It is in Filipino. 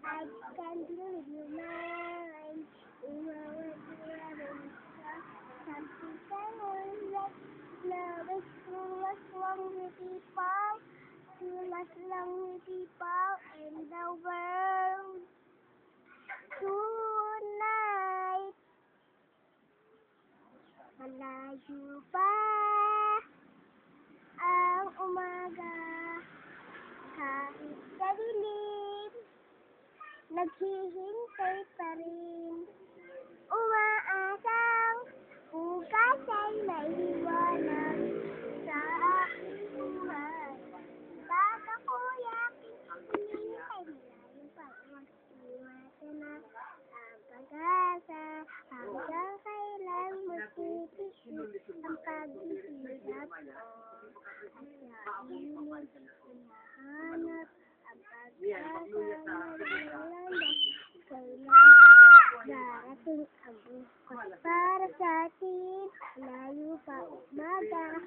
I can't believe you mine. Something like love is too much wrong with people. Too much wrong with people in the world. Tonight, malayo pa ang umaga. Kahit sa dilim, naghihintay pa rin. Umaasang bukas ay may liwanag sa aking buhay. Baka kuyakin hinihintay malayo pa mag-iwasan na ang pag-asa. Hanggang kailan mo titigil ang paghihirap mo. At sa init, hinahanap ang pag-asa na nilalang. Kailan darating ang bukas para sa atin. Layo pa umaga.